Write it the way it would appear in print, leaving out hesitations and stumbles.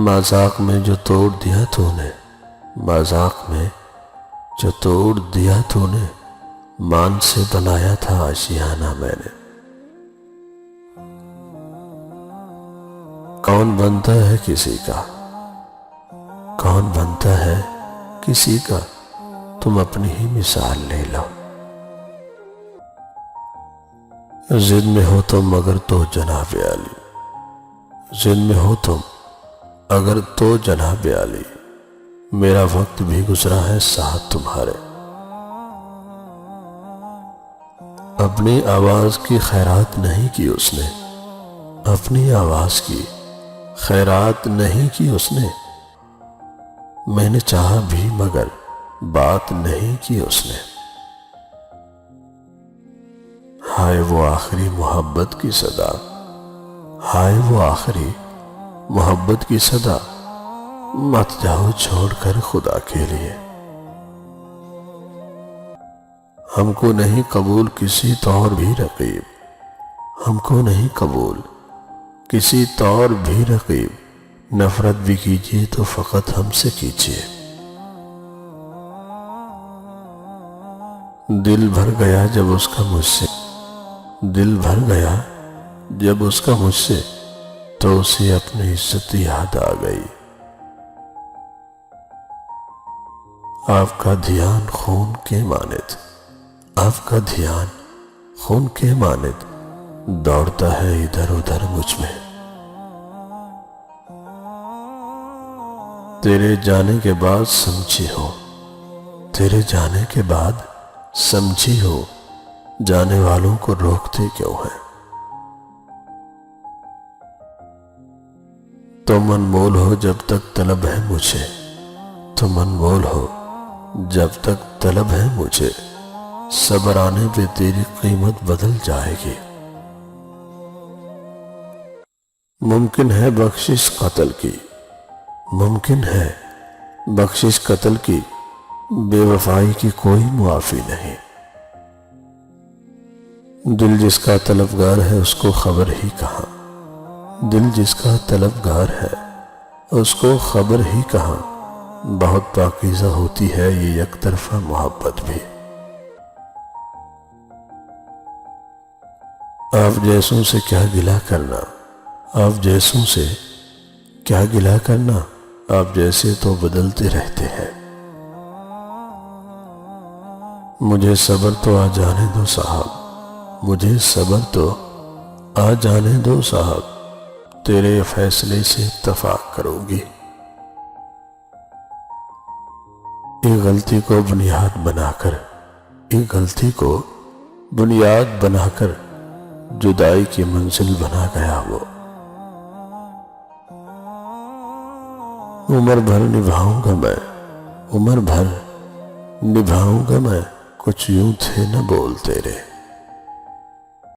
مذاق میں جو توڑ دیا تو نے، مذاق میں جو توڑ دیا تو نے، مان سے بنایا تھا آشیانہ میں نے۔ کون بنتا ہے کسی کا، کون بنتا ہے کسی کا، تم اپنی ہی مثال لے لو۔ ضد میں ہو تم اگر تو جناب عالی، ضد میں ہو تم اگر تو جناب عالی، میرا وقت بھی گزرا ہے ساتھ تمہارے۔ اپنی آواز کی خیرات نہیں کی اس نے، اپنی آواز کی خیرات نہیں کی اس نے، میں نے چاہا بھی مگر بات نہیں کی اس نے۔ ہائے وہ آخری محبت کی صدا، ہائے وہ آخری محبت کی صدا، مت جاؤ چھوڑ کر خدا کے لیے۔ ہم کو نہیں قبول کسی طور بھی رقیب، ہم کو نہیں قبول کسی طور بھی رقیب، نفرت بھی کیجیے تو فقط ہم سے کیجیے۔ دل بھر گیا جب اس کا مجھ سے، دل بھر گیا جب اس کا مجھ سے، تو اسے اپنی عزت یاد آ گئی۔ آپ کا دھیان خون کے مانند، آپ کا دھیان خون کے مانند دوڑتا ہے ادھر ادھر مجھ میں۔ تیرے جانے کے بعد سمجھی ہو، تیرے جانے کے بعد سمجھی ہو، جانے والوں کو روکتے کیوں ہیں؟ تم انمول ہو جب تک طلب ہے مجھے، تم انمول ہو جب تک طلب ہے مجھے، صبر آنے پہ تیری قیمت بدل جائے گی۔ ممکن ہے بخشش قتل کی، ممکن ہے بخشش قتل کی، بے وفائی کی کوئی معافی نہیں۔ دل جس کا طلبگار ہے اس کو خبر ہی کہاں، دل جس کا طلبگار ہے اس کو خبر ہی کہاں، بہت پاکیزہ ہوتی ہے یہ یک طرفہ محبت بھی۔ آپ جیسوں سے کیا گلہ کرنا، آپ جیسوں سے کیا گلہ کرنا، آپ جیسے تو بدلتے رہتے ہیں۔ مجھے صبر تو آ جانے دو صاحب، مجھے صبر تو آ جانے دو صاحب، تیرے فیصلے سے اتفاق کروں گی۔ ایک غلطی کو بنیاد بنا کر، ایک غلطی کو بنیاد بنا کر، جدائی کی منزل بنا گیا وہ۔ عمر بھر نبھاؤں گا میں، عمر بھر نبھاؤں گا میں، کچھ یوں تھے نہ بول تیرے۔